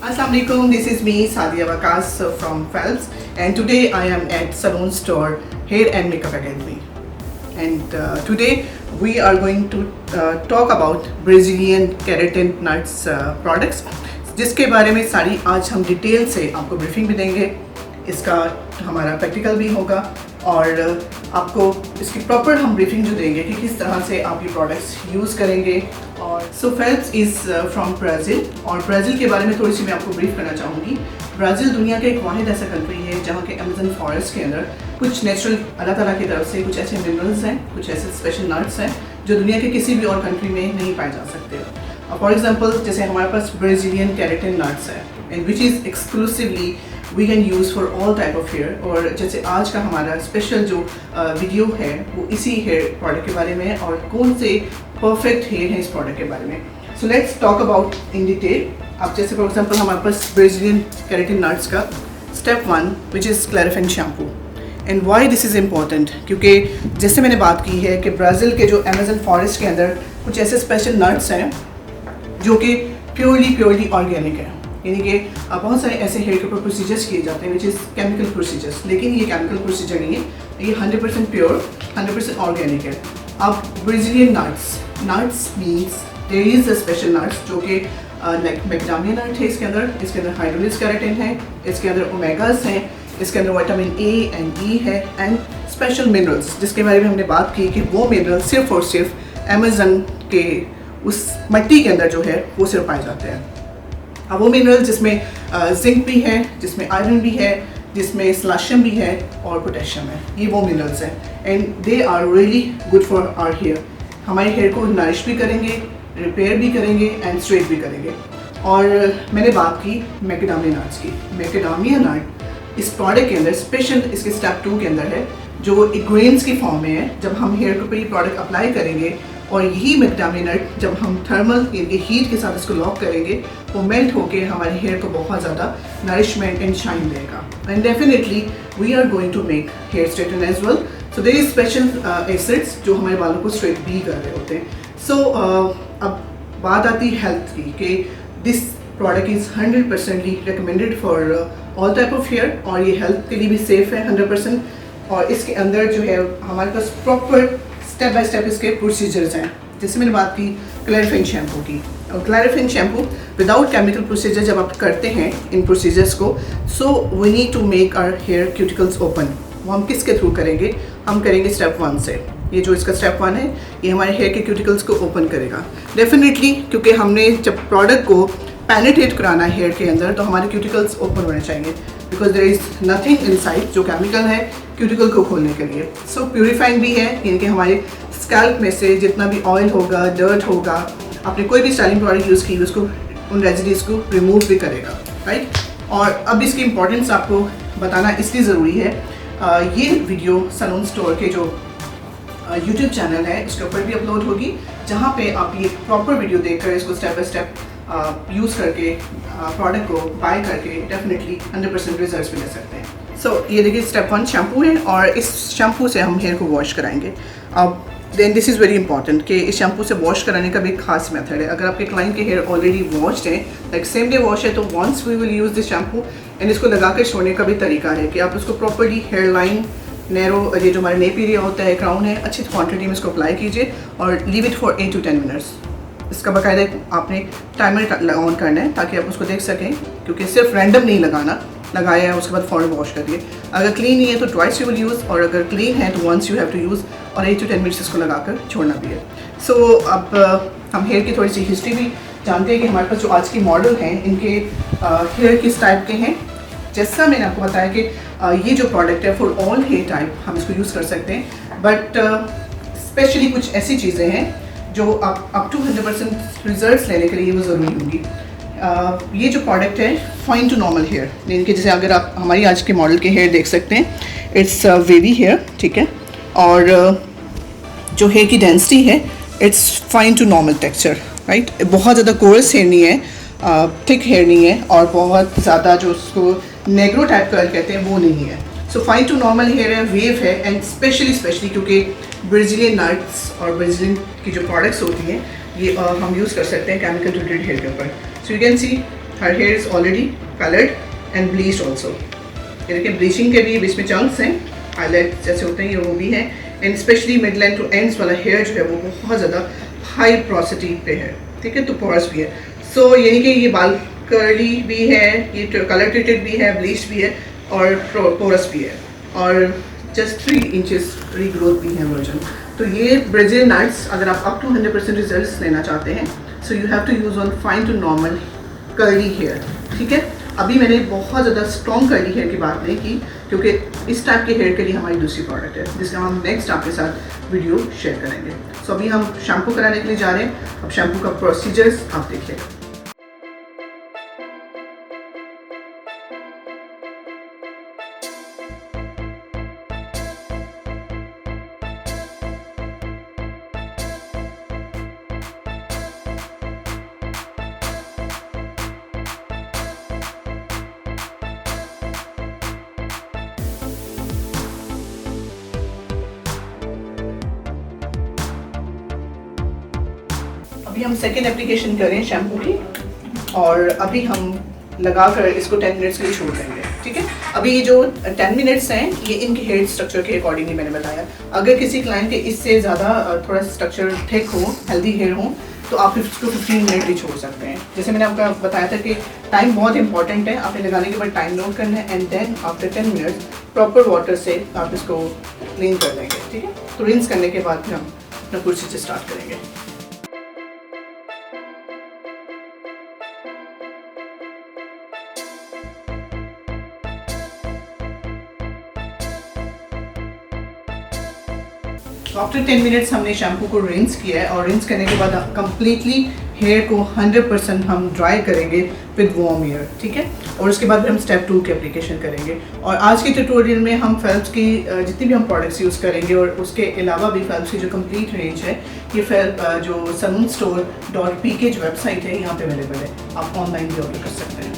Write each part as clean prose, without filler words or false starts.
Assalamualaikum, this is me Sadia Wakas from Phelps, and today I am at Salon Store Hair and Makeup Academy. And today we are going to talk about Brazilian keratin nuts products, जिसके बारे में सारी आज हम detail से आपको briefing भी देंगे. इसका हमारा प्रैक्टिकल भी होगा और आपको इसकी प्रॉपर हम ब्रीफिंग जो देंगे कि किस तरह से आप ये प्रोडक्ट्स यूज़ करेंगे. और सो फेल्प्स इज़ फ्रॉम ब्राज़ील, और ब्राज़ील के बारे में थोड़ी सी मैं आपको ब्रीफ करना चाहूँगी. ब्राज़ील दुनिया का एक वाहिद ऐसा कंट्री है जहाँ के अमेज़न फॉरेस्ट के अंदर कुछ नेचुरल अल्लाह ताला की तरफ से कुछ ऐसे मिनरल्स हैं, कुछ ऐसे स्पेशल नट्स हैं जो दुनिया के किसी भी और कंट्री में नहीं पाए जा सकते. फॉर एग्जाम्पल जैसे हमारे पास ब्राज़ीलियन केराटिन नट्स है and which is exclusively we can use for all type of hair. और जैसे आज का हमारा स्पेशल जो वीडियो है वो इसी हेयर प्रोडक्ट के बारे में है और कौन से परफेक्ट हेयर है इस प्रोडक्ट के बारे में. So let's talk about in detail. अब जैसे फॉर एग्जांपल हमारे पास ब्राज़ीलियन केराटिन नट्स का step 1 which is clarifying shampoo. And why this is important, क्योंकि जैसे मैंने बात की है कि ब्राज़ील के जो अमेज़न फॉरेस्ट के अंदर कुछ ऐसे स्पेशल नट्स हैं जो कि प्योरली ऑर्गेनिक है. यानी कि बहुत सारे ऐसे हेयर के ऊपर प्रोसीजर्स किए जाते हैं विच इज़ केमिकल प्रोसीजर्स, लेकिन ये केमिकल प्रोसीजर नहीं है, ये 100% प्योर 100% ऑर्गेनिक है. अब Brazilian nuts means there is a special nuts जो कि लाइक मैकडामिया नट है, इसके अंदर हाइड्रोलिस केराटिन है, इसके अंदर ओमेगास हैं, इसके अंदर विटामिन ए एंड ई है एंड स्पेशल मिनरल्स जिसके बारे में हमने बात की कि वो मिनरल सिर्फ और सिर्फ अमेज़न के उस मिट्टी के अंदर जो है वो सिर्फ पाए जाते हैं. अब वो मिनरल जिसमें जिंक भी है, जिसमें आयरन भी है, जिसमें स्लाशियम भी है और पोटेशियम है, ये वो मिनरल्स हैं and they are really good for our hair. हमारे हेयर को नरिश भी करेंगे, रिपेयर भी करेंगे एंड स्ट्रेट भी करेंगे. और मैंने बात की मैकेडामिया नट्स की. मैकेडामिया नट इस प्रोडक्ट के अंदर स्पेशल इसके स्टेप 2 के अंदर है जो एक ग्रेन्स की फॉर्म में है. जब हम हेयर के ऊपर ये प्रोडक्ट अप्लाई करेंगे और यही मैकेडामिया नट जब हम थर्मल यानी हीट के साथ इसको लॉक करेंगे वो मेल्ट होकर हमारे हेयर को बहुत ज़्यादा नरिशमेंट एंड शाइन देगा. And definitely we are going to make hair straighten as well. So there is special acids जो हमारे बालों को स्ट्रेट भी कर रहे होते हैं. सो अब बात आती है हेल्थ की कि this product is 100% recommended for all type of hair और ये हेल्थ के लिए भी सेफ़ है 100%. और इसके अंदर जो है हमारे पास प्रॉपर स्टेप बाय स्टेप इसके प्रोसीजर्स हैं. जैसे मैंने बात की क्लैरिफाइंग शैम्पू की, और clarifying shampoo without chemical procedure जब आप करते हैं इन प्रोसीजर्स को, so we need to make our hair cuticles open. वो हम किसके थ्रू करेंगे? हम करेंगे स्टेप 1 से. ये जो इसका स्टेप 1 है ये हमारे हेयर के क्यूटिकल्स को ओपन करेगा डेफिनेटली, क्योंकि हमने जब प्रोडक्ट को पेनिट्रेट कराना है हेयर के अंदर तो हमारे क्यूटिकल्स ओपन होने चाहिए because there is nothing inside जो केमिकल है क्यूटिकल को खोलने के लिए. सो प्यूरिफाइंग भी है, यानी कि हमारे स्कैल्प में से जितना भी ऑयल होगा, डर्ट होगा, आपने कोई भी स्टाइलिंग प्रोडक्ट यूज़ की उसको उन रेजिडीज़ को रिमूव भी करेगा, राइट. और अब इसकी इम्पोर्टेंस आपको बताना इसलिए ज़रूरी है. ये वीडियो सैलून स्टोर के जो यूट्यूब चैनल है उसके ऊपर भी अपलोड होगी जहाँ पे आप ये प्रॉपर वीडियो देखकर इसको स्टेप बाय स्टेप यूज़ करके प्रोडक्ट को बाय करके डेफिनेटली 100% रिजल्ट्स भी ले सकते हैं. सो ये देखिए स्टेप 1 शैम्पू है और इस शैम्पू से हम हेयर को वॉश कराएंगे. अब then this is very important कि इस शैम्पू से वॉश कराने का भी एक खास मेथड है. अगर आपके क्लाइंट के हेयर ऑलरेडी वॉश्ड हैं, लाइक सेम डे वॉश है, तो once we will use this shampoo and इसको लगा कर छोड़ने का भी तरीका है कि आप उसको प्रॉपरली हेयर लाइन नैरो, ये जो हमारा नेप एरिया होता है, क्राउन है, अच्छी क्वांटिटी में इसको अप्लाई कीजिए और leave it for 8 to 10 minutes. इसका बाकायदा आपने टाइमर ऑन करना है ताकि आप उसको देख सकें, क्योंकि सिर्फ रैंडम नहीं लगाया है उसके बाद फ़ौरन वॉश करिए. अगर क्लीन नहीं है तो ट्वाइस यू विल यूज़, और अगर क्लीन है तो once you have to use और 8 to 10 मिनट्स इसको लगाकर छोड़ना भी है. सो अब हम हेयर की थोड़ी सी हिस्ट्री भी जानते हैं कि हमारे पास जो आज की मॉडल हैं इनके हेयर किस टाइप के हैं. जैसा मैंने आपको बताया कि ये जो प्रोडक्ट है फॉर ऑल हेयर टाइप हम इसको यूज़ कर सकते हैं, बट स्पेशली कुछ ऐसी चीज़ें हैं जो अप टू 100% रिजल्ट्स लेने के लिए वो ज़रूरी होंगी. ये जो प्रोडक्ट है फाइन टू नॉर्मल हेयर, यानी कि जैसे अगर आप हमारी आज के मॉडल के हेयर देख सकते हैं, इट्स वेवी हेयर, ठीक है. और जो हेयर की डेंसिटी है it's fine to normal texture, right. बहुत ज़्यादा कोरस हेयर नहीं है, थिक हेयर नहीं है, और बहुत ज़्यादा जो उसको नेग्रो टाइप कर्ल कहते हैं वो नहीं है. So fine to normal hair है, वेव है, एंड स्पेशली क्योंकि ब्राज़ीलियन नट्स और ब्राज़ीलियन की जो प्रोडक्ट्स होती हैं ये हम यूज़ कर सकते हैं केमिकल ट्रीटेड हेयर के ऊपर. So you can see her here is already coloured and bleached also. ये देखिए ब्लीचिंग के भी बीच में चंक्स हैं, हाईलाइट जैसे होते हैं ये वो भी हैं। And specially mid line two ends वाला हेयर जो है वो बहुत ज़्यादा हाई पोरोसिटी पे है, ठीक है, तो पोरस भी है। सो यानी कि ये बाल कर्ली भी है, ये कलर ट्रीटेड भी है, ब्लीच्ड भी है और पोरस भी है, और जस्ट 3 इंचेस रीग्रोथ भी है वर्जन। तो ये ब्राज़ील नट्स अगर आप अप टू 100% रिजल्ट्स लेना चाहते हैं, so you have to use on fine to normal curly hair, ठीक है। अभी मैंने बहुत ज़्यादा स्ट्रॉन्ग कर्ली हेयर की बात नहीं की, क्योंकि इस टाइप के हेयर के लिए हमारी दूसरी प्रोडक्ट है जिसका हम नेक्स्ट आपके साथ वीडियो शेयर करेंगे। सो अभी हम शैम्पू कराने के लिए जा रहे हैं। अब शैम्पू का प्रोसीजर्स आप देखिए। अभी हम सेकेंड एप्लीकेशन करें शैम्पू की, और अभी हम लगाकर इसको 10 मिनट्स के लिए छोड़ देंगे, ठीक है। अभी ये जो 10 मिनट्स हैं ये इनके हेयर स्ट्रक्चर के अकॉर्डिंगली मैंने बताया। अगर किसी क्लाइंट के इससे ज़्यादा थोड़ा स्ट्रक्चर थिक हो, हेल्दी हेयर हो, तो आप 15 मिनट भी छोड़ सकते हैं। जैसे मैंने आपको बताया था कि टाइम बहुत इंपॉर्टेंट है, आपने लगाने के बाद टाइम नोट करना है, and then after 10 minutes proper water से आप इसको क्लीन कर लेंगे, ठीक है। तो रिंस करने के बाद फिर हम अपना प्रोसीजर स्टार्ट करेंगे। आफ्टर 10 मिनट्स हमने शैम्पू को रिंस किया है, और रिंस करने के बाद कम्प्लीटली हेयर को 100% हम ड्राई करेंगे विद वार्म एयर, ठीक है। और उसके बाद फिर हम स्टेप 2 की एप्लीकेशन करेंगे। और आज के ट्यूटोरियल में हम फेल्प्स की जितनी भी हम प्रोडक्ट्स यूज़ करेंगे, और उसके अलावा भी फेल्प्स की जो कंप्लीट रेंज है, ये फेल्प जो saloonstore.pk जो वेबसाइट है यहाँ पे अवेलेबल है, आप ऑनलाइन भी ऑर्डर कर सकते हैं।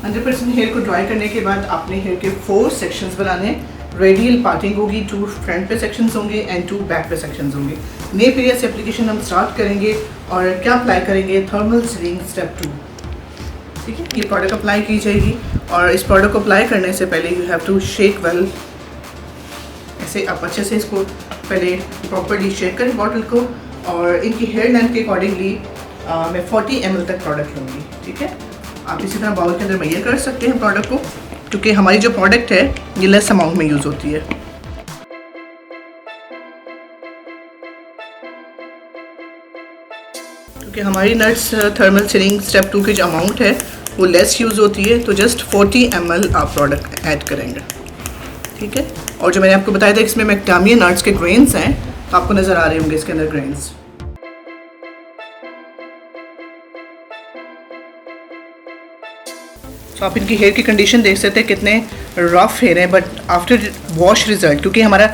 हंड्रेड % हेयर को ड्राई करने के बाद आपने हेयर के 4 सेक्शंस बनाने हैं। रेडियल पार्टिंग होगी, 2 फ्रंट पे सेक्शंस होंगे एंड 2 बैक पे सेक्शंस होंगे। नेप एरिया से एप्लीकेशन हम स्टार्ट करेंगे, और क्या अप्लाई करेंगे, थर्मल सीलिंग स्टेप 2, ठीक है। ये प्रोडक्ट अप्लाई की जाएगी, और इस प्रोडक्ट को अप्लाई करने से पहले you have to shake well. ऐसे आप अच्छे से इसको पहले प्रॉपरली शेक करें बॉटल को, और इनकी हेयर लेंथ के अकॉर्डिंगली मैं 40 ml तक प्रोडक्ट लूँगी, ठीक है। आप इसी तरह बाउल के अंदर मेजर कर सकते हैं प्रोडक्ट को, क्योंकि हमारी जो प्रोडक्ट है ये लेस अमाउंट में यूज़ होती है। क्योंकि हमारी नट्स थर्मल सीलिंग स्टेप 2 की जो अमाउंट है वो लेस यूज़ होती है, तो जस्ट 40 ml आप प्रोडक्ट ऐड करेंगे, ठीक है। और जो मैंने आपको बताया था इसमें मैक्डामिया नट्स के ग्रेन्स हैं, आपको नज़र आ रहे होंगे इसके अंदर ग्रेन्स। तो आप इनकी हेयर की कंडीशन देख सकते हैं कितने रफ हेयर हैं, बट आफ्टर वॉश रिजल्ट, क्योंकि हमारा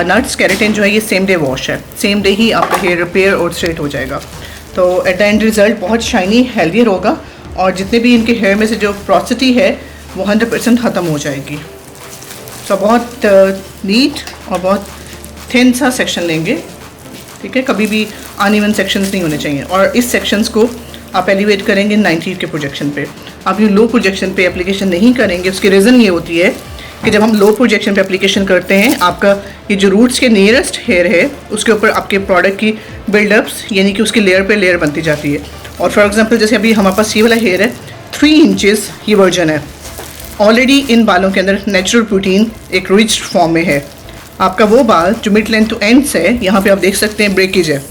नट्स केराटिन जो है ये सेम डे वॉश है, सेम डे ही आपका हेयर रिपेयर और स्ट्रेट हो जाएगा। तो एट द एंड रिजल्ट बहुत शाइनी हेल्दियर होगा, और जितने भी इनके हेयर में से जो पोरोसिटी है वो 100% ख़त्म हो जाएगी। तो बहुत नीट और बहुत थिन सा सेक्शन लेंगे, ठीक है। कभी भी अनइवन सेक्शंस नहीं होने चाहिए, और इस सेक्शंस को आप एलिवेट करेंगे 90 के प्रोजेक्शन पे। आप ये लो प्रोजेक्शन पे एप्लीकेशन नहीं करेंगे, उसकी रीज़न ये होती है कि जब हम लो प्रोजेक्शन पे एप्लीकेशन करते हैं, आपका ये जो रूट्स के नियरेस्ट हेयर है उसके ऊपर आपके प्रोडक्ट की बिल्डअप्स, यानी कि उसकी लेयर पे लेयर बनती जाती है। और फॉर एग्जांपल जैसे अभी हमारे पास ये वाला हेयर है 3 इंचेस ये वर्जन है, ऑलरेडी इन बालों के अंदर नेचुरल प्रोटीन एक रिच फॉर्म में है। आपका वो बाल जो मिड लेंथ टू एंड्स है, यहाँ पे आप देख सकते हैं ब्रेकेज है,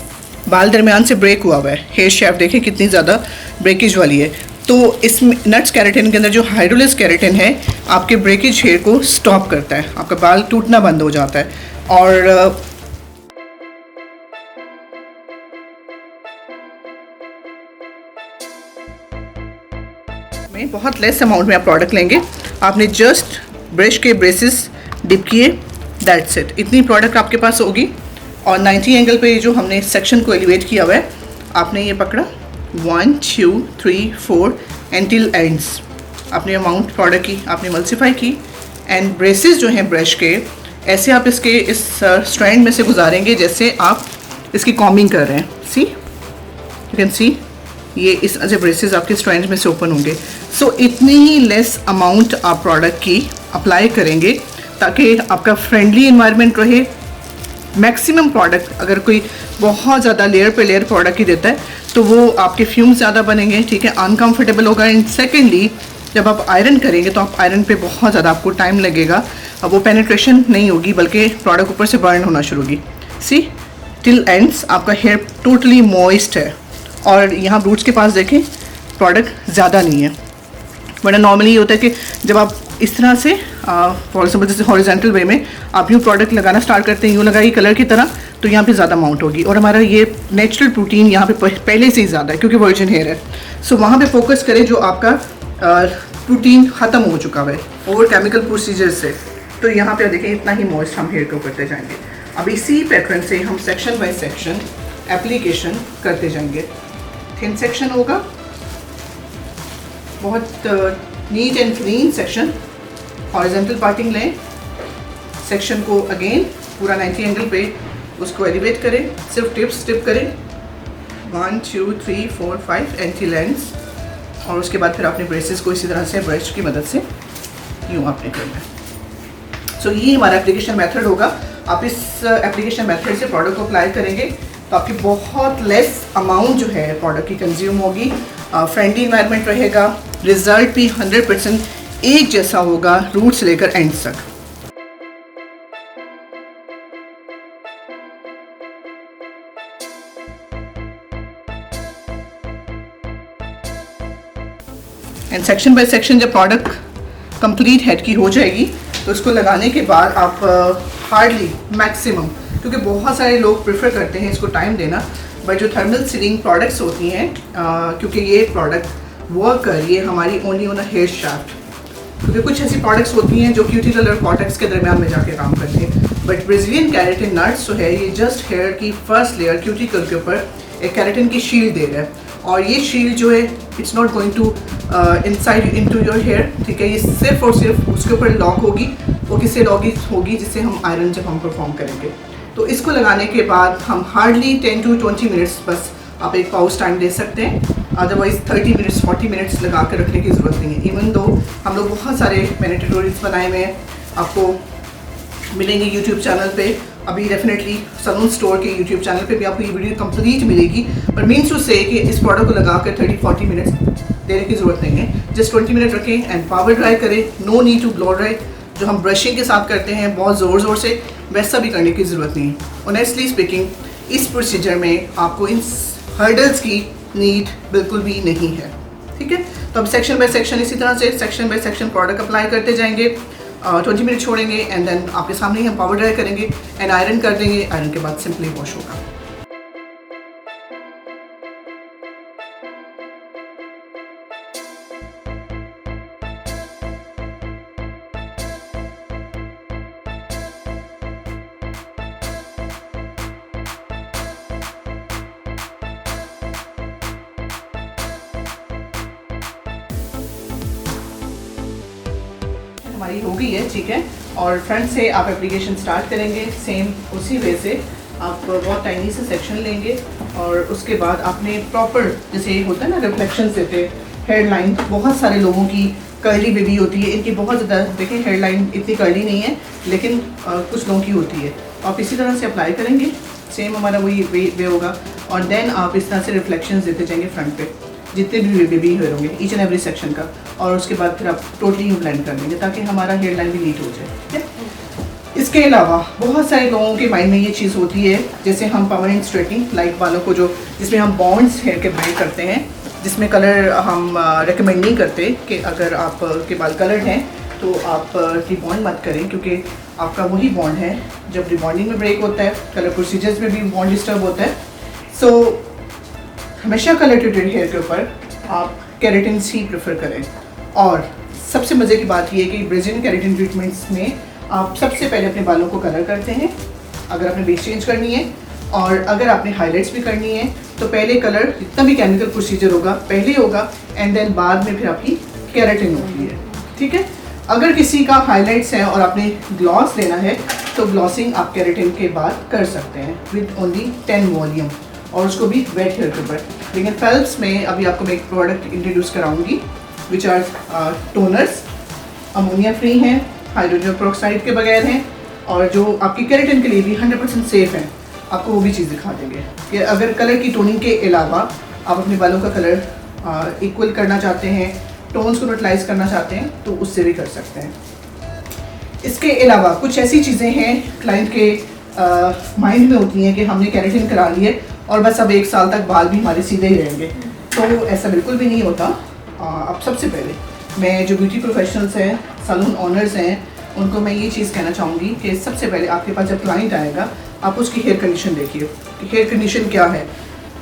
बाल दरमियान से ब्रेक हुआ हुआ है, हेयर शेप देखें कितनी ज़्यादा ब्रेकेज वाली है। तो इस नट्स केराटिन के अंदर जो हाइड्रोलिस केराटिन है आपके ब्रेकेज हेयर को स्टॉप करता है, आपका बाल टूटना बंद हो जाता है। और में बहुत लेस अमाउंट में आप प्रोडक्ट लेंगे। आपने जस्ट ब्रश के ब्रेसेस डिप किए, दैट्स इट, इतनी प्रोडक्ट आपके पास होगी। और 90 एंगल पे जो हमने सेक्शन को एलिवेट किया हुआ है, आपने ये पकड़ा 1 2 3 4 एंड टिल एंड्स, आपने अमाउंट प्रोडक्ट की आपने मल्टीप्लाई की, एंड ब्रेसेस जो हैं ब्रश के, ऐसे आप इसके इस स्ट्रैंड में से गुजारेंगे जैसे आप इसकी कॉम्बिंग कर रहे हैं। सी, यू कैन सी, ये इस ऐसे ब्रेसेस आपके स्ट्रैंड में से ओपन होंगे। सो इतनी ही लेस अमाउंट आप प्रोडक्ट की अप्लाई करेंगे ताकि आपका फ्रेंडली इन्वायरमेंट रहे। मैक्सिमम प्रोडक्ट, अगर कोई बहुत ज़्यादा लेयर पे लेयर प्रोडक्ट ही देता है तो वो आपके फ्यूम ज़्यादा बनेंगे, ठीक है, अनकम्फर्टेबल होगा। एंड सेकेंडली जब आप आयरन करेंगे तो आप आयरन पे बहुत ज़्यादा आपको टाइम लगेगा, अब वो पेनिट्रेशन नहीं होगी बल्कि प्रोडक्ट ऊपर से बर्न होना शुरू होगी। सी, टिल एंड्स आपका हेयर टोटली मॉइस्ट है। और यहाँ रूट्स के पास देखें प्रोडक्ट ज़्यादा नहीं है, वरना नॉर्मली ये होता है कि जब आप इस तरह से फॉर एग्जाम्पल जैसे हॉरिजेंटल वे में आप यूँ प्रोडक्ट लगाना स्टार्ट करते हैं, यूँ लगाइए कलर की तरह, तो यहाँ पे ज़्यादा अमाउंट होगी। और हमारा ये नेचुरल प्रोटीन यहाँ पे पहले से ही ज़्यादा है क्योंकि वर्जिन हेयर है। सो वहाँ पे फोकस करें जो आपका प्रोटीन ख़त्म हो चुका है और केमिकल प्रोसीजर से। तो यहाँ पे देखें इतना ही मॉइस्ट हम हेयर को करते जाएंगे। अब इसी पैटर्न से हम सेक्शन बाय सेक्शन एप्लीकेशन करते जाएंगे। थिन सेक्शन होगा, बहुत neat and clean section, horizontal parting लें, सेक्शन को अगेन पूरा 90 एंगल पे उसको एलिवेट करें, सिर्फ टिप्स टिप करें 1 2 3 4 5 एंटी लेंस, और उसके बाद फिर आपने ब्रेसेस को इसी तरह से ब्रश की मदद से यूँ आपने करना है। सो ये हमारा एप्लीकेशन मेथड होगा। आप इस एप्लीकेशन मेथड से प्रोडक्ट को अप्लाई करेंगे तो आपकी बहुत लेस अमाउंट जो है प्रोडक्ट की कंज्यूम होगी, फ्रेंडली इन्वायरमेंट रहेगा, रिजल्ट भी 100% एक जैसा होगा रूट से लेकर एंड तक। एंड सेक्शन बाय सेक्शन जब प्रोडक्ट कंप्लीट हेड की हो जाएगी तो उसको लगाने के बाद आप हार्डली मैक्सिमम, क्योंकि बहुत सारे लोग प्रेफर करते हैं इसको टाइम देना, बट जो थर्मल सीलिंग प्रोडक्ट्स होती हैं क्योंकि ये प्रोडक्ट वर्क कर रही है हमारी only on a hair shaft, क्योंकि कुछ ऐसी प्रोडक्ट्स होती हैं जो क्यूटिकल और कॉर्टेक्स के दरमियान में जाके काम करते हैं, बट ब्राज़ीलियन केराटिन नट्स जो है ये जस्ट हेयर की फर्स्ट लेयर क्यूटिकल के ऊपर एक केराटिन की शील्ड दे रहा है, और ये शील्ड जो है it's not going to inside into your hair, ठीक है, ये सिर्फ और सिर्फ उसके ऊपर लॉक होगी, वो किससे लॉक होगी, जिससे हम आयरन जब हम परफॉर्म करेंगे। तो इसको लगाने के बाद हम हार्डली 10 to 20 मिनट्स बस आप एक पाउच टाइम दे सकते हैं, अदरवाइज 30 मिनट्स 40 मिनट्स लगा कर रखने की ज़रूरत नहीं है। इवन दो हम लोग बहुत सारे मैंने ट्यूटोरियल्स बनाए हुए हैं, आपको मिलेंगे यूट्यूब चैनल पे, अभी डेफिनेटली सलून स्टोर के यूट्यूब चैनल पे भी आपको ये वीडियो कंप्लीट मिलेगी, पर मीन्स टू से कि इस प्रोडक्ट को लगा कर 30-40 मिनट्स देने की ज़रूरत नहीं है, जस्ट 20 मिनट रखें एंड पावर ड्राई करें, no need to blow dry, जो हम ब्रशिंग के साथ करते हैं बहुत ज़ोर से, वैसा भी करने की ज़रूरत नहीं है। ऑनेस्टली स्पीकिंग इस प्रोसीजर में आपको इन हर्डल्स की नीड बिल्कुल भी नहीं है, ठीक है। तो अब सेक्शन बाय सेक्शन इसी तरह से section by section product apply करते जाएंगे, 20 मिनट छोड़ेंगे एंड देन आपके सामने ही हम पावर ड्राई करेंगे एंड आयरन कर देंगे, आयरन के बाद सिंपली वॉश होगा। हमारी हो गई है, ठीक है, और फ्रंट से आप एप्लीकेशन स्टार्ट करेंगे सेम उसी वे से, आप बहुत टाइनी से सेक्शन लेंगे और उसके बाद आपने प्रॉपर, जैसे होता है ना रिफ्लेक्शंस देते, हेयर लाइन बहुत सारे लोगों की कर्ली बेबी होती है, इनकी बहुत ज़्यादा देखें हेयर लाइन इतनी कर्ली नहीं है, लेकिन कुछ लोगों की होती है, आप इसी तरह से अप्लाई करेंगे, सेम हमारा वही वे होगा, और देन आप इस तरह से रिफ्लेक्शंस देते जाएंगे फ्रंट पे जितने भी बेबी हेयर होंगे ईच एंड एवरी सेक्शन का, और उसके बाद फिर आप टोटली ब्लेंड कर देंगे ताकि हमारा हेयर लाइन भी नीट हो जाए, ठीक है। इसके अलावा बहुत सारे लोगों के माइंड में ये चीज़ होती है, जैसे हम परमानेंट स्ट्रेटनिंग लाइक वालों को जो जिसमें हम बॉन्ड्स हेयर के ब्रेक करते हैं, जिसमें कलर हम रिकमेंड नहीं करते कि अगर आप के बाल कलर्ड हैं तो आप रिबॉन्ड मत करें, क्योंकि आपका वही बॉन्ड है जब रिबॉन्डिंग में ब्रेक होता है, कलर प्रोसीजर्स में भी बॉन्ड डिस्टर्ब होता है। सो हमेशा कलर ट्रीटेड हेयर के ऊपर आप केराटिन ही प्रेफर करें, और सबसे मज़े की बात ये है कि ब्राज़ीलियन केराटिन ट्रीटमेंट्स में आप सबसे पहले अपने बालों को कलर करते हैं अगर आपने बेस चेंज करनी है, और अगर आपने हाईलाइट्स भी करनी है तो पहले कलर, जितना भी केमिकल प्रोसीजर होगा पहले होगा, एंड देन बाद में फिर आपकी केराटिन होती है, ठीक है। अगर किसी का हाईलाइट्स है और आपने ग्लॉस लेना है तो ग्लॉसिंग आप केराटिन के बाद कर सकते हैं विद ओनली 10 वॉल्यूम, और उसको भी वेट हेयर के ऊपर। लेकिन फेल्प्स में अभी आपको मैं एक प्रोडक्ट इंट्रोड्यूस कराऊंगी which are toners, ammonia free हैं, हाइड्रोजन पेरोक्साइड के बगैर हैं, और जो आपकी केराटिन के लिए भी 100% सेफ हैं। आपको वो भी चीज़ दिखा देंगे कि अगर कलर की टोनिंग के अलावा आप अपने बालों का कलर इक्वल करना चाहते हैं, टोन्स को न्यूट्रलाइज करना चाहते हैं तो उससे भी कर सकते हैं। इसके अलावा कुछ ऐसी चीज़ें हैं क्लाइंट के माइंड में होती हैं कि हमने केराटिन करा ली है और बस अब 1 साल तक बाल भी हमारे सीधे ही रहेंगे, तो ऐसा बिल्कुल भी नहीं होता। अब सबसे पहले मैं जो ब्यूटी प्रोफेशनल्स हैं, सैलून ऑनर्स हैं, उनको मैं ये चीज़ कहना चाहूँगी कि सबसे पहले आपके पास जब क्लाइंट आएगा आप उसकी हेयर कंडीशन देखिए कि हेयर कंडीशन क्या है।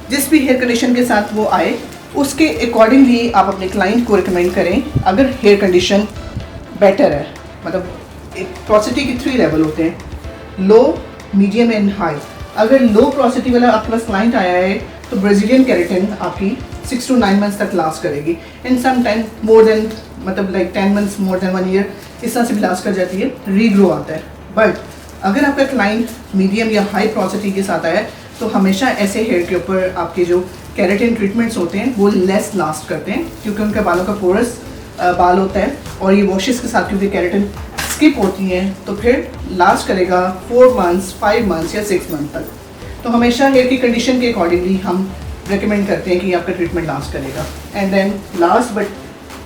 जिस भी हेयर कंडीशन के साथ वो आए उसके अकॉर्डिंगली आप अपने क्लाइंट को रिकमेंड करें। अगर हेयर कंडीशन बेटर है, मतलब एक पोरोसिटी के 3 लेवल होते हैं, लो, मीडियम एंड हाई। अगर लो पोरोसिटी वाला आपके पास क्लाइंट आया है तो ब्राज़ीलियन केराटिन आपकी 6 to 9 मंथ्स तक लास्ट करेगी, and some time more than, मतलब like 10 months, more than 1 year, इस तरह से भी लास्ट कर जाती है, रीग्रो आता है। बट अगर आपका क्लाइंट मीडियम या हाई पोरोसिटी के साथ आया है तो हमेशा ऐसे हेयर के ऊपर आपके जो केराटिन ट्रीटमेंट्स होते हैं वो लेस लास्ट करते हैं, क्योंकि उनके बालों का पोरस बाल होता है, और ये वॉशेस के साथ क्योंकि केराटिन स्किप होती हैं तो फिर लास्ट करेगा 4 मंथ्स, 5 मंथ्स या 6 मंथ तक। तो हमेशा हेयर की कंडीशन के अकॉर्डिंगली हम रेकमेंड करते हैं कि आपका ट्रीटमेंट लास्ट करेगा। एंड देन लास्ट बट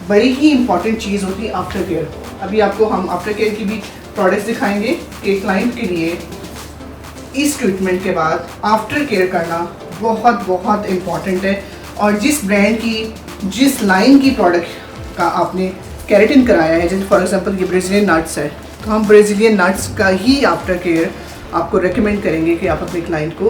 बड़ी ही इंपॉर्टेंट चीज़ होती है आफ्टर केयर। अभी आपको हम आफ्टर केयर की भी प्रोडक्ट्स दिखाएंगे कि क्लाइंट के लिए इस ट्रीटमेंट के बाद आफ्टर केयर करना बहुत बहुत इम्पॉर्टेंट है। और जिस ब्रांड की, जिस लाइन की प्रोडक्ट का आपने केराटिन कराया है, जैसे फॉर एग्जांपल ये ब्राज़ीलियन नट्स है, तो हम ब्राज़ीलियन नट्स का ही आफ्टर केयर आपको रेकमेंड करेंगे कि आप अपने क्लाइंट को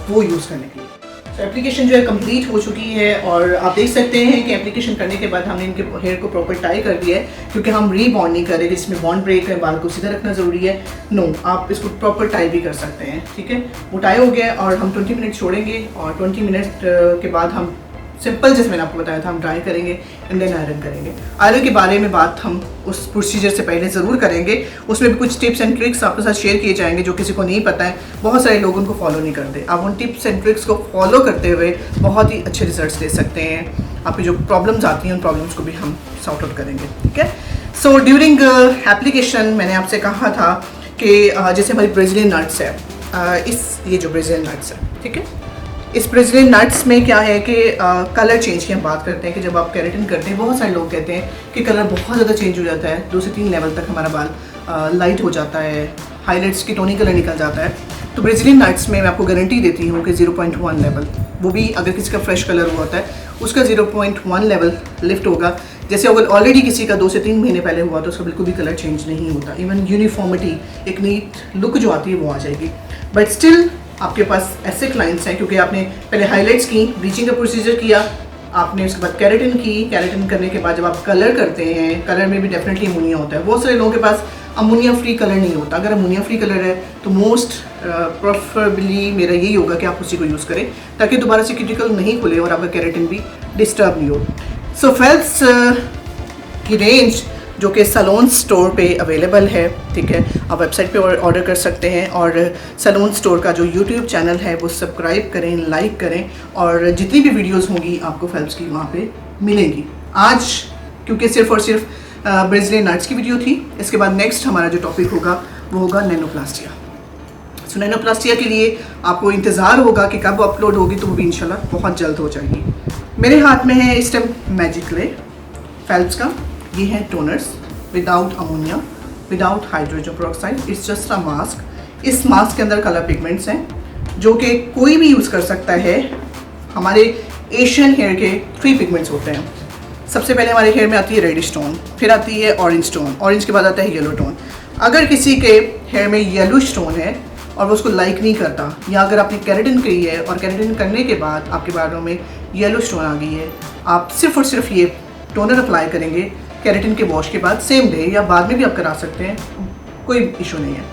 वो यूज़ करने के लिए। तो एप्लीकेशन जो है कंप्लीट हो चुकी है, और आप देख सकते हैं कि एप्लीकेशन करने के बाद हमने इनके हेयर को प्रॉपर टाई कर दिया है, क्योंकि हम रीबॉन्ड नहीं कर रहे जिसमें बॉन्ड ब्रेक है, बाल को सीधा रखना ज़रूरी है। नो, आप इसको प्रॉपर टाई भी कर सकते हैं, ठीक है। वो टाई हो गया और हम 20 मिनट छोड़ेंगे, और 20 मिनट के बाद हम सिंपल, जैसे मैंने आपको बताया था, हम ड्राई करेंगे एंड देन आयरन करेंगे। आयरन के बारे में बात हम उस प्रोसीजर से पहले ज़रूर करेंगे, उसमें भी कुछ टिप्स एंड ट्रिक्स आपके साथ शेयर किए जाएंगे जो किसी को नहीं पता है। बहुत सारे लोग उनको फॉलो नहीं करते। आप उन टिप्स एंड ट्रिक्स को फॉलो करते हुए बहुत ही अच्छे रिजल्ट्स ले सकते हैं। आपकी जो प्रॉब्लम्स आती हैं उन प्रॉब्लम्स को भी हम सॉर्ट आउट करेंगे, ठीक है। सो ड्यूरिंग एप्लीकेशन मैंने आपसे कहा था कि जैसे हमारी ब्राज़ीलियन नट्स है, ये जो ब्राज़ीलियन नट्स है, ठीक है, इस ब्राज़ीलियन नट्स में क्या है कि कलर चेंज की हम बात करते हैं कि जब आप केराटिन करते हैं, बहुत सारे लोग कहते हैं कि कलर बहुत ज़्यादा चेंज हो जाता है, 2 से 3 लेवल तक हमारा बाल लाइट हो जाता है, हाईलाइट्स की टोनिंग कलर निकल जाता है। तो ब्राज़ीलियन नट्स में मैं आपको गारंटी देती हूँ कि 0.1 लेवल, वो भी अगर किसी का फ्रेश कलर हुआ होता है उसका 0.1 लेवल लिफ्ट होगा। जैसे अगर ऑलरेडी किसी का 2 से 3 महीने पहले हुआ तो उसका बिल्कुल भी कलर चेंज नहीं होता। इवन यूनिफॉर्मिटी, एक नीट लुक जो आती है वो आ जाएगी। बट स्टिल आपके पास ऐसे क्लाइंट्स हैं, क्योंकि आपने पहले हाईलाइट्स की, ब्लीचिंग का प्रोसीजर किया, आपने उसके बाद केराटिन की, केराटिन करने के बाद जब आप कलर करते हैं, कलर में भी डेफिनेटली अमोनिया होता है। बहुत सारे लोगों के पास अमोनिया फ्री कलर नहीं होता। अगर अमोनिया फ्री कलर है तो मोस्ट प्रेफरेबली मेरा यही होगा कि आप उसी को यूज़ करें, ताकि दोबारा से क्यूटिकल नहीं खुले और आपका केराटिन भी डिस्टर्ब नहीं हो। सो फेल्प्स की रेंज जो कि सैलून स्टोर पे अवेलेबल है, ठीक है, आप वेबसाइट पे ऑर्डर कर सकते हैं, और सैलून स्टोर का जो यूट्यूब चैनल है वो सब्सक्राइब करें, लाइक करें, और जितनी भी वीडियोस होंगी आपको फेल्प्स की वहाँ पे मिलेंगी। आज क्योंकि सिर्फ और सिर्फ ब्राज़ीलियन नट्स की वीडियो थी, इसके बाद नेक्स्ट हमारा जो टॉपिक होगा वो होगा नैनोप्लास्टिया। सो नैनोप्लास्टिया के लिए आपको इंतज़ार होगा कि कब अपलोड होगी, तो वो भी इंशाल्लाह बहुत जल्द हो जाएगी। मेरे हाथ में है इस टाइम मैजिक क्ले फेल्प्स का। ये है toners without ammonia, without hydrogen peroxide, it's just a mask. इस मास्क के अंदर कलर पिगमेंट्स हैं जो कि कोई भी यूज़ कर सकता है। हमारे एशियन हेयर के 3 पिगमेंट्स होते हैं। सबसे पहले हमारे हेयर में आती है रेडिश टोन, फिर आती है ऑरेंज टोन, ऑरेंज के बाद आता है येलो टोन। अगर किसी के हेयर में येलोइश टोन है और वो उसको लाइक नहीं करता, या अगर आपने केराटिन की है और केराटिन करने के बाद आपके बालों में येलोइश टोन आ गई है, आप सिर्फ और सिर्फ ये टोनर अप्लाई करेंगे केराटिन के वॉश के बाद, सेम डे या बाद में भी आप करा सकते हैं, कोई इशू नहीं है।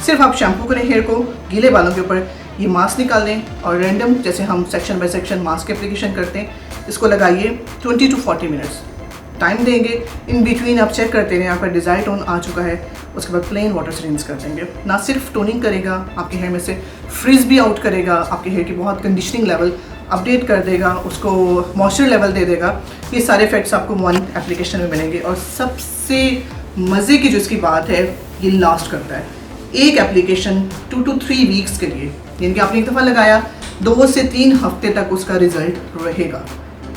सिर्फ आप शैम्पू करें हेयर को, गीले बालों के ऊपर ये मास्क निकाल लें और रैंडम जैसे हम section by section mask application करते हैं, इसको लगाइए 20 to 40 मिनट्स टाइम देंगे। इन बिटवीन आप चेक करते रहें आपका डिज़ायर टोन आ चुका है, उसके बाद प्लेन वाटर से रिंस कर देंगे। ना सिर्फ टोनिंग करेगा, आपके हेयर में से फ्रिज भी आउट करेगा, आपके हेयर की बहुत कंडीशनिंग लेवल अपडेट कर देगा, उसको मॉइस्चर लेवल दे देगा। ये सारे इफेक्ट्स आपको वन एप्लीकेशन में मिलेंगे। और सबसे मज़े की जो इसकी बात है, ये लास्ट करता है एक एप्लीकेशन 2 to 3 वीक्स के लिए, यानी कि आपने एक दफ़ा लगाया 2 से 3 हफ्ते तक उसका रिजल्ट रहेगा।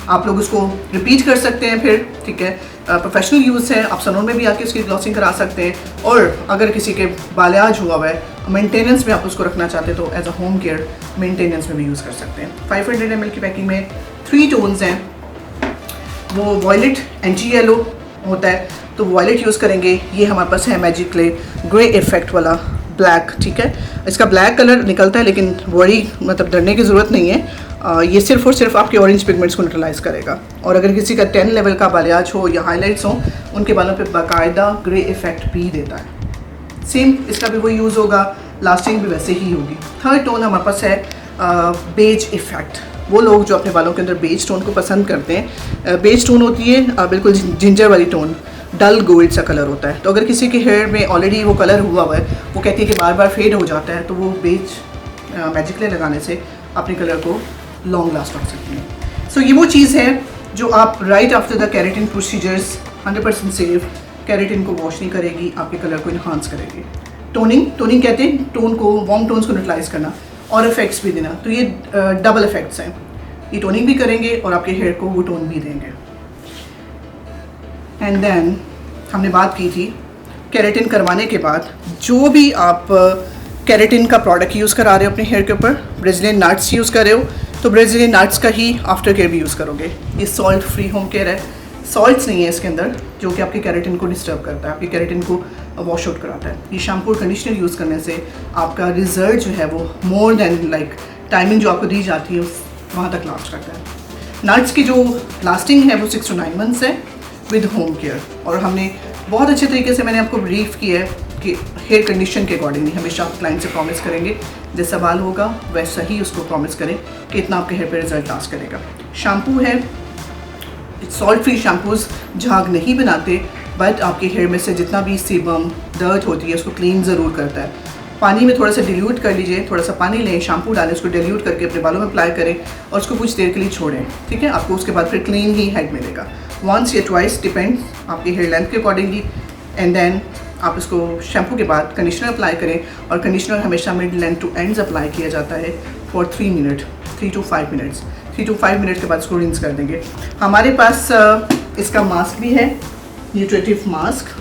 आप लोग उसको रिपीट कर सकते हैं फिर, ठीक है। प्रोफेशनल यूज़ है, आप सैलून में भी आके उसकी ग्लॉसिंग करा सकते हैं। और अगर किसी के बालियाज हुआ हुआ है, मेंटेनेंस में आप उसको रखना चाहते हैं तो as a home care maintenance में भी यूज़ कर सकते हैं। 500 ml की पैकिंग में 3 टोन्स हैं, वो वॉयलेट एंटी येलो होता है, तो वॉयलेट यूज़ करेंगे। ये हमारे पास है मैजिक क्ले ग्रे इफेक्ट वाला ब्लैक, ठीक है। इसका ब्लैक कलर निकलता है लेकिन वरी मतलब डरने की ज़रूरत नहीं है। ये सिर्फ और सिर्फ आपके ऑरेंज पिगमेंट्स को न्यूट्रलाइज करेगा। और अगर किसी का 10 लेवल का बालियाज हो या हाइलाइट्स हो, उनके बालों पे बाकायदा ग्रे इफेक्ट भी देता है। सेम इसका भी वही यूज़ होगा, लास्टिंग भी वैसे ही होगी। थर्ड टोन हमारे पास है बेज इफेक्ट। वो लोग जो अपने बालों के अंदर बेज टोन को पसंद करते हैं, बेज टोन होती है बिल्कुल जिंजर वाली टोन, डल गोल्ड सा कलर होता है। तो अगर किसी के हेयर में ऑलरेडी वो कलर हुआ हुआ है, वो कहती है कि बार बार फेड हो जाता है, तो वो बेज मैजिक क्ले लगाने से अपने कलर को लॉन्ग लास्ट रख सकती हैं। सो ये वो चीज़ है जो आप right after the keratin procedures 100% safe, keratin को वॉश नहीं करेगी, आपके कलर को इन्हांस करेगी। टोनिंग कहते हैं टोन को, वार्म टोन्स को न्यूट्रलाइज करना और इफेक्ट्स भी देना। तो ये डबल इफेक्ट्स हैं, ये टोनिंग भी करेंगे और आपके हेयर को वो टोन भी देंगे। एंड देन हमने बात की थी केराटिन करवाने के बाद जो भी आप केराटिन का प्रोडक्ट यूज़ करा रहे हो अपने हेयर के ऊपर, ब्राज़ीलियन नट्स यूज़ कर रहे हो तो ब्राज़ीलियन नट्स का ही आफ्टर केयर भी यूज़ करोगे। ये सॉल्ट फ्री होम केयर है, सॉल्ट्स नहीं है इसके अंदर जो कि आपके केराटिन को डिस्टर्ब करता है, आपके केराटिन को वॉश आउट कराता है। ये शैम्पू और कंडीशनर यूज़ करने से आपका रिजल्ट जो है वो मोर देन लाइक टाइमिंग जो आपको दी जाती है वहाँ तक लास्ट करता है। नट्स की जो लास्टिंग है वो 6 to 9 मंथ्स है विद होम केयर। और हमने बहुत अच्छे तरीके से मैंने आपको ब्रीफ किया है कि हेयर कंडीशन के अकॉर्डिंगली हमेशा आप क्लाइंट से प्रॉमिस करेंगे जैसा बाल होगा वैसा ही उसको प्रॉमिस करें कि इतना आपके हेयर पे रिजल्ट लास्ट करेगा। शैम्पू है, सॉल्ट फ्री शैम्पूज़ झाग नहीं बनाते, बट आपके हेयर में से जितना भी सीबम डर्ट होती है उसको क्लीन ज़रूर करता है। पानी में थोड़ा सा डिल्यूट कर लीजिए, थोड़ा सा पानी लें, शैम्पू डालें, उसको डिल्यूट करके अपने बालों में अप्लाई करें और उसको कुछ देर के लिए छोड़ें, ठीक है। आपको उसके बाद फिर क्लीन ही हेड मिलेगा, वंस या ट्वाइस डिपेंड्स आपके हेयर लेंथ के अकॉर्डिंगली। एंड देन आप इसको शैम्पू के बाद कंडीशनर अप्लाई करें और कंडीशनर हमेशा mid length to ends apply किया जाता है for 3 to 5 minutes. 3 to 5 minute के बाद इसको रिंस कर देंगे। हमारे पास इसका मास्क भी है, न्यूट्रिटिव मास्क।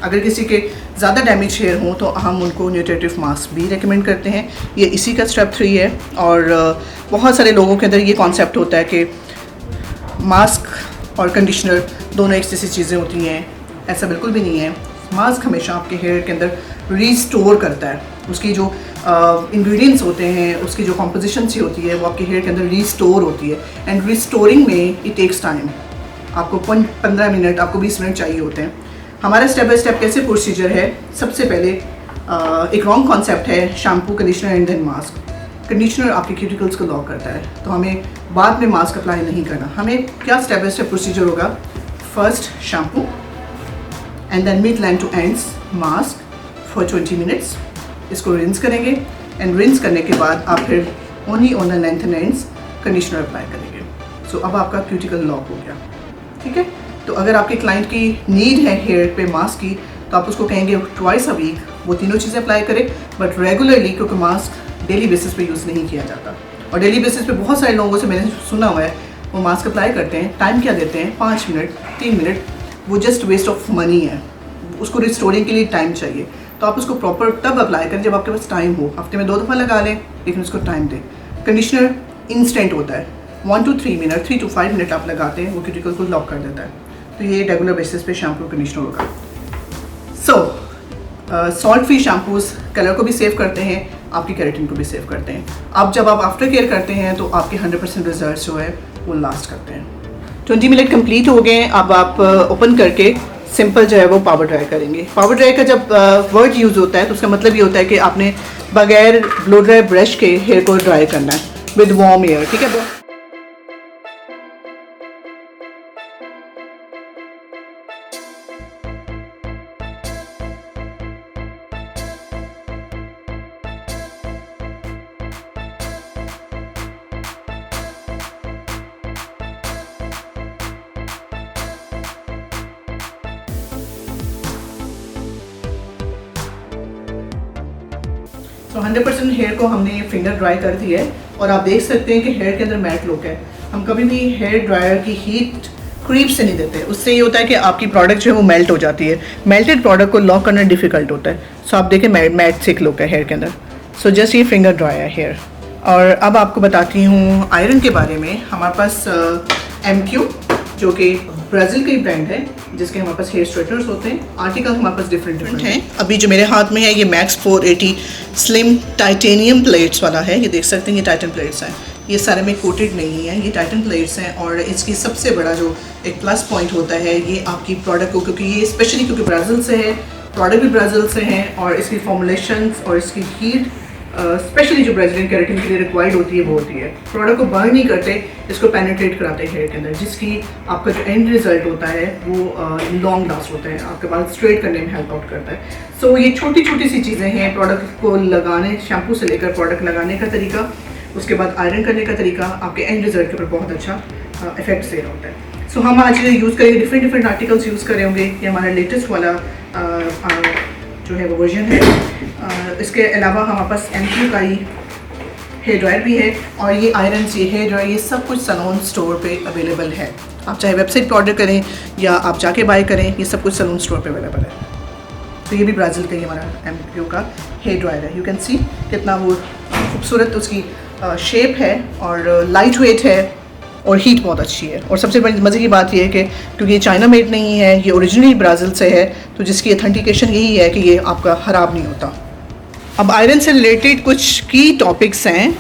अगर किसी के ज़्यादा डैमेज हेयर हों तो हम उनको न्यूट्रिटिव मास्क भी रेकमेंड करते हैं। ये इसी का स्टेप 3 है। और बहुत सारे लोगों के अंदर ये कॉन्सेप्ट होता है कि मास्क और कंडीशनर दोनों एक जैसी चीज़ें होती हैं, ऐसा बिल्कुल भी नहीं है। मास्क हमेशा आपके हेयर के अंदर रिस्टोर करता है, उसकी जो इंग्रेडिएंट्स होते हैं, उसकी जो कॉम्पोजिशन सी होती है वो आपके हेयर के अंदर रिस्टोर होती है। एंड रिस्टोरिंग में इट टेक्स टाइम, आपको 15 मिनट, आपको 20 मिनट चाहिए होते हैं। हमारा स्टेप बाय स्टेप कैसे प्रोसीजर है, सबसे पहले एक रॉन्ग कॉन्सेप्ट है shampoo conditioner and then mask. Conditioner आपके क्यूटिकल्स को लॉक करता है, तो हमें बाद में मास्क अप्लाई नहीं करना। हमें क्या स्टेप बाय स्टेप प्रोसीजर होगा, first shampoo and then mid length to ends mask for 20 minutes. इसको रिंस करेंगे एंड रिंस करने के बाद आप फिर only on the length and ends conditioner apply करेंगे। सो अब आपका क्यूटिकल लॉक हो गया, ठीक है। तो अगर आपके क्लाइंट की नीड है हेयर पे मास्क की तो आप उसको कहेंगे ट्वाइस अ वीक वो तीनों चीज़ें अप्लाई करें, बट रेगुलरली, क्योंकि मास्क डेली बेसिस पे यूज़ नहीं किया जाता। और डेली बेसिस पे बहुत सारे लोगों से मैंने सुना हुआ है वो मास्क अप्लाई करते हैं, टाइम क्या देते हैं 5 मिनट 3 मिनट, वो जस्ट वेस्ट ऑफ मनी है। उसको रिस्टोरिंग के लिए टाइम चाहिए, तो आप उसको प्रॉपर तब अप्लाई करें जब आपके पास टाइम हो। हफ्ते में 2 दफ़ा लगा लें, लेकिन उसको टाइम दें। कंडीशनर इंस्टेंट होता है, 1 to 3 मिनट, 3 to 5 मिनट आप लगाते हैं, वो क्यूटिकल को लॉक कर देता है। तो ये रेगुलर बेसिस पे शैम्पू कंडीशनर होगा। सॉल्ट फ्री शैम्पूज़ कलर को भी सेव करते हैं, आपकी केराटिन को भी सेव करते हैं। अब जब आप आफ्टर केयर करते हैं तो आपके 100% रिजल्ट जो है वो लास्ट करते हैं। 20 मिनट कंप्लीट हो गए। अब आप ओपन करके सिंपल जो है वो पावर ड्राई करेंगे। पावर ड्राई का जब वर्ड यूज़ होता है तो उसका मतलब ये होता है कि आपने बगैर ब्लो ड्राई ब्रश के हेयर को ड्राई करना है विद वार्म एयर, ठीक है। तो 100% हेयर को हमने फिंगर ड्राई कर दिया है और आप देख सकते हैं कि हेयर के अंदर मैट लुक है। हम कभी भी हेयर ड्रायर की हीट क्रीप से नहीं देते, उससे ये होता है कि आपकी प्रोडक्ट जो है वो मेल्ट हो जाती है। मेल्टेड प्रोडक्ट को लॉक करना डिफिकल्ट होता है। सो आप देखें मैट थिक लुक है हेयर के अंदर। सो जस्ट ये फिंगर ड्राई है हेयर। और अब आपको बताती हूँ आयरन के बारे में। हमारे पास MQ जो कि ब्राज़ील का ही ब्रांड है, जिसके हमारे पास हेयर स्ट्रेटनर्स होते हैं। आर्टिकल हमारे पास डिफरेंट हैं। अभी जो मेरे हाथ में है ये मैक्स 480 स्लिम टाइटेनियम प्लेट्स वाला है। ये देख सकते हैं ये टाइटन प्लेट्स हैं। ये सारे में कोटेड नहीं है, ये टाइटन प्लेट्स हैं। और इसकी सबसे बड़ा जो एक प्लस पॉइंट होता है ये आपकी प्रोडक्ट को, क्योंकि ये स्पेशली क्योंकि ब्राज़ील से है, प्रोडक्ट भी ब्राज़ील से हैं और इसकी फॉर्मुलेशन और इसकी हीट स्पेशली जो ब्राज़ीलियन केराटिन के लिए रिक्वायर्ड होती है वो होती है। प्रोडक्ट को बर्न नहीं करते, इसको पेनिट्रेट कराते हैं हेयर के अंदर, जिसकी आपका जो एंड रिजल्ट होता है वो लॉन्ग लास्ट होता है, आपके बाल स्ट्रेट करने में हेल्प आउट करता है। सो ये छोटी छोटी सी चीज़ें हैं। प्रोडक्ट को लगाने, शैम्पू से लेकर प्रोडक्ट लगाने का तरीका, उसके बाद आयरन करने का तरीका आपके एंड रिजल्ट के ऊपर बहुत अच्छा इफेक्ट से होता है। सो हम आज यूज़ करेंगे डिफरेंट आर्टिकल्स यूज़ करे होंगे। ये हमारा लेटेस्ट वाला जो है वो वर्जन है। इसके अलावा हमारे पास MQ का ही हेयर ड्रायर भी है और ये आयरन, ये हेयर ड्रायर, ये सब कुछ सलून स्टोर पे अवेलेबल है। आप चाहे वेबसाइट पर ऑर्डर करें या आप जाके बाय करें, ये सब कुछ सलून स्टोर पे अवेलेबल है। तो ये भी ब्राज़ील का ही हमारा MQ का हेयर ड्रायर है। यू कैन सी कितना वो खूबसूरत उसकी शेप है और लाइट वेट है और हीट बहुत अच्छी है। और सबसे बड़ी मज़े की बात यह है कि क्योंकि ये चाइना मेड नहीं है, ये ओरिजिनली ब्राज़ील से है, तो जिसकी अथेंटिकेशन यही है कि ये आपका ख़राब नहीं होता। अब आयरन से रिलेटेड कुछ की टॉपिक्स हैं,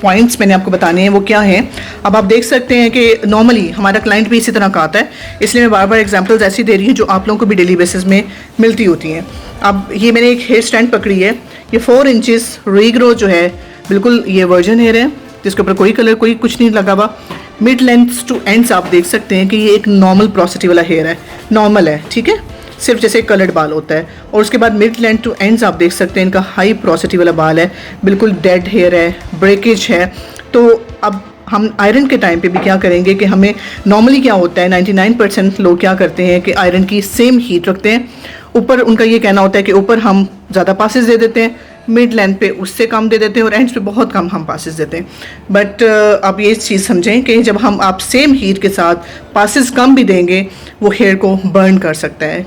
पॉइंट्स मैंने आपको बताने हैं, वो क्या हैं। अब आप देख सकते हैं कि नॉर्मली हमारा क्लाइंट भी इसी तरह का आता है, इसलिए मैं बार बार एग्जांपल्स ऐसी दे रही हूँ जो आप लोगों को भी डेली बेसिस में मिलती होती हैं। अब ये मैंने एक हेयर स्टैंड पकड़ी है, ये 4 इंचेस रीग्रो जो है, बिल्कुल ये वर्जन हेयर है जिसके ऊपर कोई कलर कोई कुछ नहीं लगा हुआ। मिड लेंथ टू एंड्स आप देख सकते हैं कि ये एक नॉर्मल प्रोसिटी वाला हेयर है, नॉर्मल है, ठीक है, सिर्फ जैसे कलर्ड बाल होता है। और उसके बाद मिड लेंथ टू एंड्स आप देख सकते हैं इनका हाई प्रोसिटी वाला बाल है, बिल्कुल डेड हेयर है, ब्रेकेज है। तो अब हम आयरन के टाइम पे भी क्या करेंगे कि हमें नॉर्मली क्या होता है, 99% लोग क्या करते हैं कि आयरन की सेम हीट रखते हैं। ऊपर उनका ये कहना होता है कि ऊपर हम ज़्यादा पासेस दे देते हैं, मिड लेंथ पे उससे कम दे देते हैं और एंड्स पे बहुत कम हम पासेस देते हैं। बट आप ये चीज़ समझें कि जब हम आप सेम हीट के साथ पासेस कम भी देंगे, वो हेयर को बर्न कर सकता है।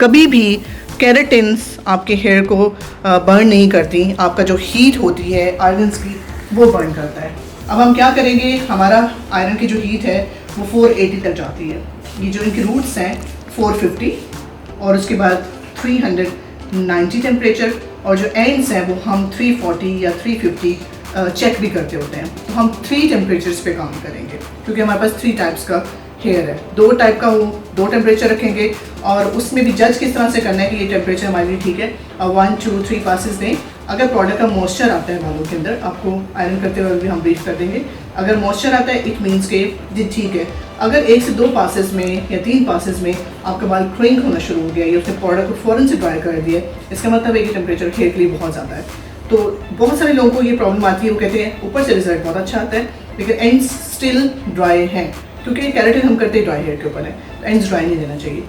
कभी भी केराटिन्स आपके हेयर को बर्न नहीं करती, आपका जो हीट होती है आयरन्स की वो बर्न करता है। अब हम क्या करेंगे, हमारा आयरन की जो हीट है वो 480 तक जाती है। ये जो इनके रूट्स हैं 450 और उसके बाद 390 टेम्परेचर, और जो एंड्स हैं वो हम 340 या 350 चेक भी करते होते हैं। तो हम 3 टेम्परेचर्स पे काम करेंगे क्योंकि हमारे पास 3 टाइप्स का हेयर है। 2 टाइप का हो, 2 टेम्परेचर रखेंगे और उसमें भी जज किस तरह से करना है कि ये टेम्परेचर हमारे लिए ठीक है। और 1 2 3 पासेस दें। अगर प्रोडक्ट का मॉइस्चर आता है बालों के अंदर, आपको आयरन करते हुए भी हम ब्रीफ कर देंगे, अगर मॉइस्चर आता है इट मीन्स के जी ठीक है। अगर 1 से 2 पासेस में या 3 पासेस में आपका बाल क्रिंक होना शुरू हो गया या उसने प्रोडक्ट को फ़ौरन से ड्राई कर दिया, इसका मतलब है कि टेम्परेचर हेयर के लिए बहुत ज़्यादा है। तो बहुत सारे लोगों को ये प्रॉब्लम आती है, वो कहते हैं ऊपर से रिजल्ट बहुत अच्छा आता है लेकिन एंड्स स्टिल ड्राई हैं, क्योंकि केराटिन हम करते ड्राई हेयर के ऊपर है, तो एंड्स ड्राई नहीं देना चाहिए।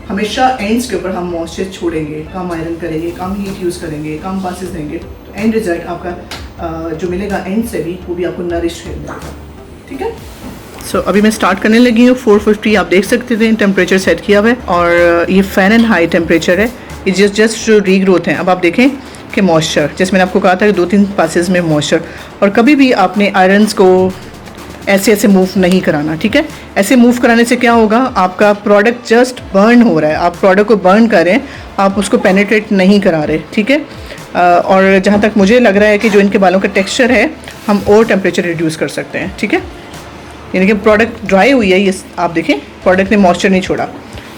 हमेशा एंड्स के ऊपर हम मॉइस्चर छोड़ेंगे, कम आयरन करेंगे, कम हीट यूज़ करेंगे, कम पासेस देंगे, तो एंड रिजल्ट आपका जो मिलेगा एंड से भी वो भी आपको नरिश हेयर मिलेगा। ठीक है। सो अभी मैं स्टार्ट करने लगी हूँ। 450 आप देख सकते थे टेम्परेचर सेट किया हुआ है और ये फ़ारेनहाइट टेम्परेचर है। ये जस्ट जो रीग्रोथ है। अब आप देखें कि मॉइस्चर, जैसे मैंने आपको कहा था कि 2-3 पासेस में मॉइस्चर, और कभी भी आपने आयरन्स को ऐसे मूव नहीं कराना। ठीक है, ऐसे मूव कराने से क्या होगा, आपका प्रोडक्ट जस्ट बर्न हो रहा है, आप प्रोडक्ट को बर्न कर रहे हैं, आप उसको पेनिट्रेट नहीं करा रहे। ठीक है। और जहाँ तक मुझे लग रहा है कि जो इनके बालों का टेक्सचर है हम और टेम्परेचर रिड्यूस कर सकते हैं। ठीक है, यानी कि प्रोडक्ट ड्राई हुई है, ये आप देखें प्रोडक्ट ने मॉइस्चर नहीं छोड़ा,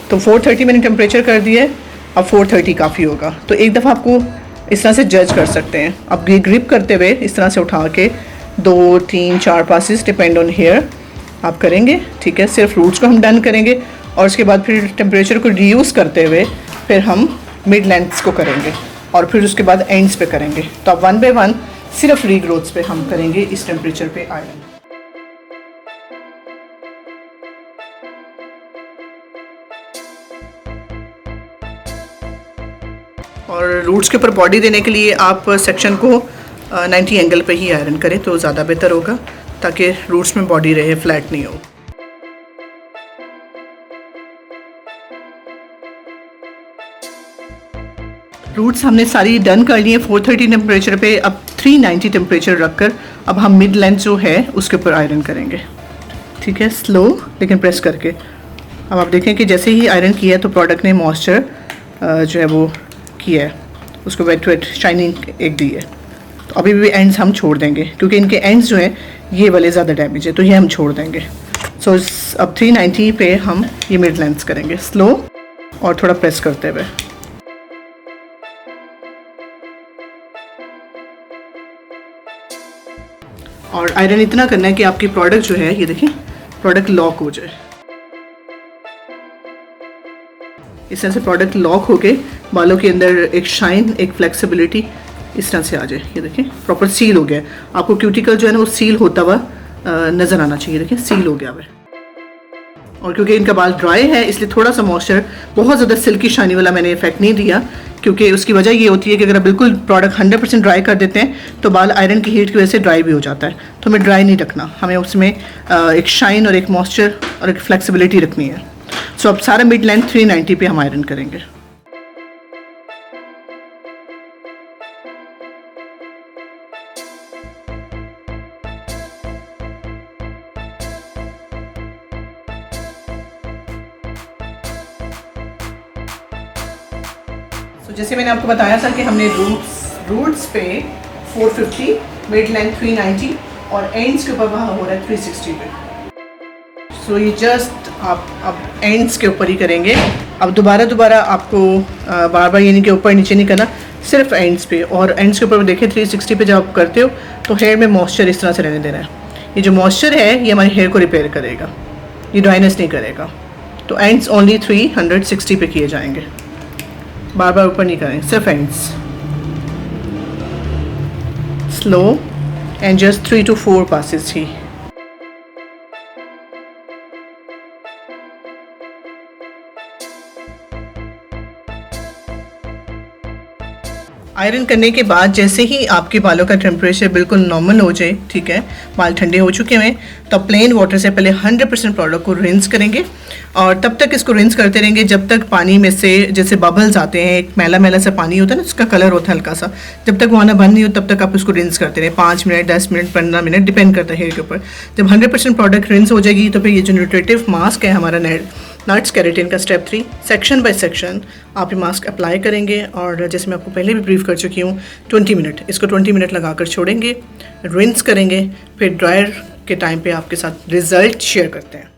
तो 430 मैंने टेम्परेचर कर दिया है, अब 430 काफ़ी होगा। तो एक दफ़ा आपको इस तरह से जज कर सकते हैं। अब ये ग्रिप करते हुए इस तरह से उठा के 2 3 4 पासेस डिपेंड ऑन हेयर आप करेंगे, ठीक है। सिर्फ रूट्स को हम डन करेंगे और उसके बाद फिर टेम्परेचर को रिड्यूस करते हुए फिर हम मिड लेंथ्स को करेंगे और फिर उसके बाद एंड्स पे करेंगे। तो अब 1 बाय 1 सिर्फ रीग्रोथ्स पे हम करेंगे इस टेम्परेचर पे आयरन। और रूट्स के ऊपर बॉडी देने के लिए आप सेक्शन को 90 एंगल पे ही आयरन करें तो ज़्यादा बेहतर होगा, ताकि रूट्स में बॉडी रहे, फ्लैट नहीं हो। रूट्स हमने सारी डन कर ली है 430 टेम्परेचर पे। अब 390 टेम्परेचर रखकर अब हम मिड लेंथ जो है उसके ऊपर आयरन करेंगे, ठीक है। स्लो लेकिन प्रेस करके। अब आप देखें कि जैसे ही आयरन किया तो प्रोडक्ट ने मॉइस्चर जो है वो किया है, उसको वेट वेट शाइनिंग एक दी है। तो अभी भी एंड्स हम छोड़ देंगे क्योंकि इनके एंड्स जो हैं ये वाले ज़्यादा डैमेज है, तो ये हम छोड़ देंगे। सो अब 390 पे हम ये मिड लेंथ करेंगे, स्लो और थोड़ा प्रेस करते हुए। और आयरन इतना करना है कि आपकी प्रोडक्ट जो है ये देखिए प्रोडक्ट लॉक हो जाए। इस तरह से प्रोडक्ट लॉक होके बालों के अंदर एक शाइन, एक फ्लेक्सिबिलिटी इस तरह से आ जाए। ये देखिए प्रॉपर सील हो गया है। आपको क्यूटिकल जो है ना वो सील होता हुआ नज़र आना चाहिए। देखिए सील हो गया है। और क्योंकि इनका बाल ड्राई है इसलिए थोड़ा सा मॉइस्चर, बहुत ज़्यादा सिल्की शाइनी वाला मैंने इफेक्ट नहीं दिया, क्योंकि उसकी वजह ये होती है कि अगर आप बिल्कुल प्रोडक्ट 100% ड्राई कर देते हैं तो बाल आयरन की हीट की वजह से ड्राई भी हो जाता है। तो हमें ड्राई नहीं रखना, हमें उसमें एक शाइन और एक मॉइस्चर और एक फ्लेक्सिबिलिटी रखनी है। सो अब सारा मिड लेंथ 390 पे हम आयरन करेंगे। जैसे मैंने आपको बताया था कि हमने रूट्स पे 450, मिड लेंथ 390 और एंड्स के ऊपर वहाँ हो रहा है 360 पे। सो ये जस्ट आप अब एंड्स के ऊपर ही करेंगे। अब दोबारा आपको बार बार यानी कि ऊपर नीचे नहीं करना, सिर्फ एंड्स पे। और एंड्स के ऊपर देखें 360 पे जब आप करते हो तो हेयर में मॉइस्चर इस तरह से रहने देना है। ये जो मॉइस्चर है ये हमारे हेयर को रिपेयर करेगा, ये ड्राइनेस नहीं करेगा। तो एंड्स ओनली 360 पे किए जाएंगे, बार बार ऊपर नहीं करें, सिर्फ ends. Slow and just 3 to 4 passes he. Iron करने के बाद जैसे ही आपके बालों का टेम्परेचर बिल्कुल नॉर्मल हो जाए, ठीक है, बाल ठंडे हो चुके हैं, तो प्लेन वाटर से पहले 100% प्रोडक्ट को रिंस करेंगे। और तब तक इसको रिंस करते रहेंगे जब तक पानी में से जैसे बबल्स आते हैं, एक मैला मैला सा पानी होता है ना, उसका कलर होता है हल्का सा, जब तक वो आना बंद नहीं हो तब तक आप उसको रिंस करते रहें। 5 मिनट, 10 मिनट, 15 मिनट, डिपेंड करता है हेयर के ऊपर। जब 100% प्रोडक्ट रिंस हो जाएगी तो फिर ये जो न्यूट्रिटिव मास्क है हमारा नट्स केराटिन का स्टेप 3, सेक्शन बाय सेक्शन आप ये मास्क अप्लाई करेंगे। और जैसे मैं आपको पहले भी ब्रीफ कर चुकी हूँ 20 मिनट, इसको 20 मिनट लगा कर छोड़ेंगे, रिंस करेंगे, फिर ड्रायर के टाइम पे आपके साथ रिज़ल्ट शेयर करते हैं।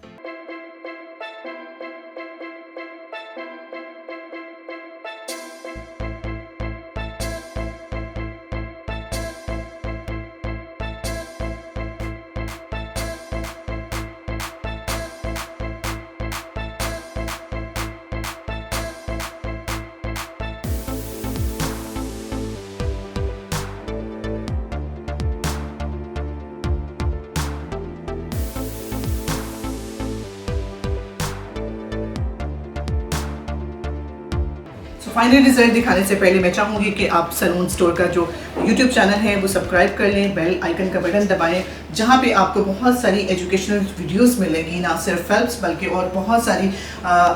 फाइनल रिजल्ट दिखाने से पहले मैं चाहूँगी कि आप सलून स्टोर का जो यूट्यूब चैनल है वो सब्सक्राइब कर लें, बेल आइकन का बटन दबाएं, जहाँ पे आपको बहुत सारी एजुकेशनल वीडियोस मिलेंगी, ना सिर्फ फेल्प्स बल्कि और बहुत सारी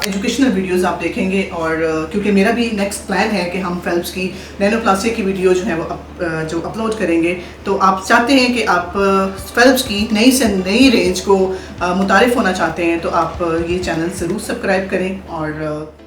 एजुकेशनल वीडियोस आप देखेंगे। और क्योंकि मेरा भी नेक्स्ट प्लान है कि हम फेल्प्स की नैनोप्लास्टिक की वीडियो जो है वो जो अपलोड करेंगे, तो आप चाहते हैं कि आप फेल्प्स की नई से नई रेंज को मुतारिफ होना चाहते हैं तो आप ये चैनल ज़रूर सब्सक्राइब करें और